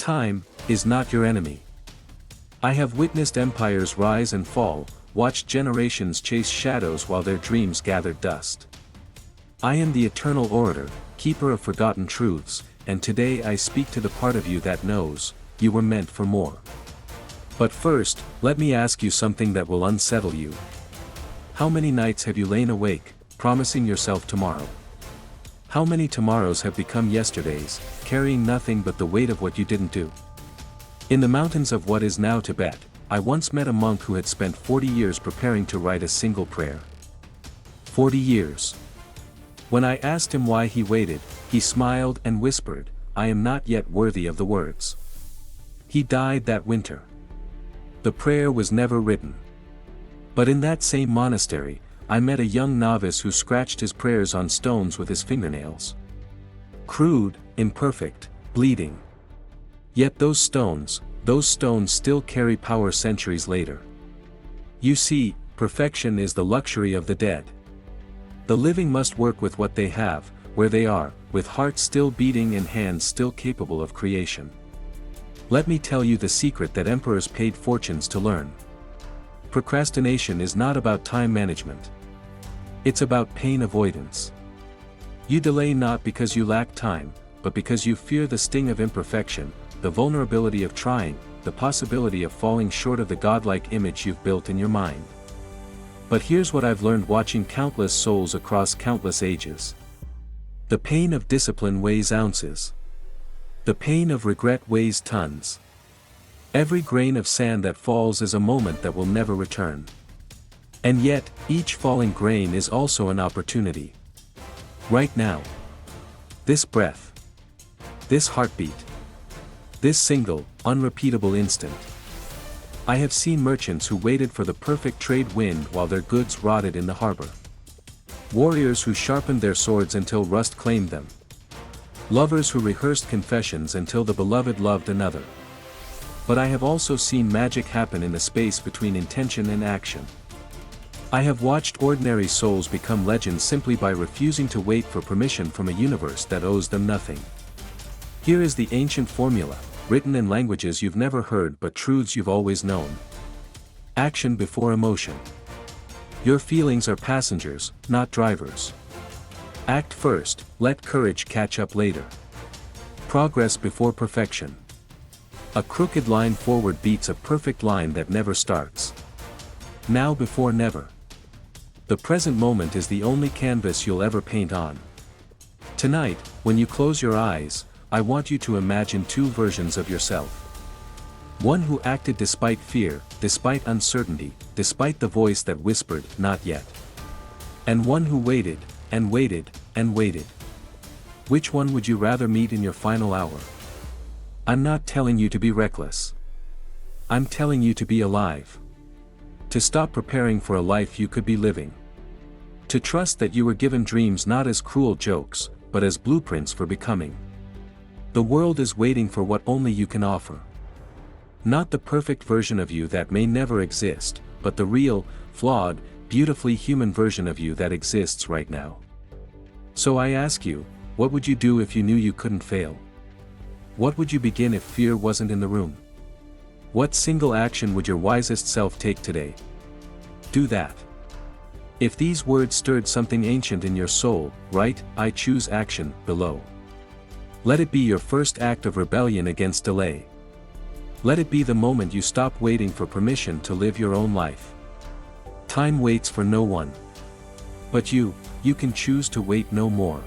Time is not your enemy. I have witnessed empires rise and fall, watched generations chase shadows while their dreams gathered dust. I am the eternal orator, keeper of forgotten truths, and today I speak to the part of you that knows, you were meant for more. But first, let me ask you something that will unsettle you. How many nights have you lain awake, promising yourself tomorrow? How many tomorrows have become yesterdays, carrying nothing but the weight of what you didn't do? In the mountains of what is now Tibet, I once met a monk who had spent 40 years preparing to write a single prayer. 40 years. When I asked him why he waited, he smiled and whispered, "I am not yet worthy of the words." He died that winter. The prayer was never written. But in that same monastery, I met a young novice who scratched his prayers on stones with his fingernails. Crude, imperfect, bleeding. Yet those stones still carry power centuries later. You see, perfection is the luxury of the dead. The living must work with what they have, where they are, with hearts still beating and hands still capable of creation. Let me tell you the secret that emperors paid fortunes to learn. Procrastination is not about time management. It's about pain avoidance. You delay not because you lack time, but because you fear the sting of imperfection, the vulnerability of trying, the possibility of falling short of the godlike image you've built in your mind. But here's what I've learned watching countless souls across countless ages. The pain of discipline weighs ounces. The pain of regret weighs tons. Every grain of sand that falls is a moment that will never return. And yet, each falling grain is also an opportunity. Right now. This breath. This heartbeat. This single, unrepeatable instant. I have seen merchants who waited for the perfect trade wind while their goods rotted in the harbor. Warriors who sharpened their swords until rust claimed them. Lovers who rehearsed confessions until the beloved loved another. But I have also seen magic happen in the space between intention and action. I have watched ordinary souls become legends simply by refusing to wait for permission from a universe that owes them nothing. Here is the ancient formula, written in languages you've never heard but truths you've always known. Action before emotion. Your feelings are passengers, not drivers. Act first, let courage catch up later. Progress before perfection. A crooked line forward beats a perfect line that never starts. Now before never. The present moment is the only canvas you'll ever paint on. Tonight, when you close your eyes, I want you to imagine two versions of yourself. One who acted despite fear, despite uncertainty, despite the voice that whispered, "Not yet." And one who waited, and waited, and waited. Which one would you rather meet in your final hour? I'm not telling you to be reckless. I'm telling you to be alive. To stop preparing for a life you could be living. To trust that you were given dreams not as cruel jokes, but as blueprints for becoming. The world is waiting for what only you can offer. Not the perfect version of you that may never exist, but the real, flawed, beautifully human version of you that exists right now. So I ask you, what would you do if you knew you couldn't fail? What would you begin if fear wasn't in the room? What single action would your wisest self take today? Do that. If these words stirred something ancient in your soul, write, "I choose action," below. Let it be your first act of rebellion against delay. Let it be the moment you stop waiting for permission to live your own life. Time waits for no one. But you can choose to wait no more.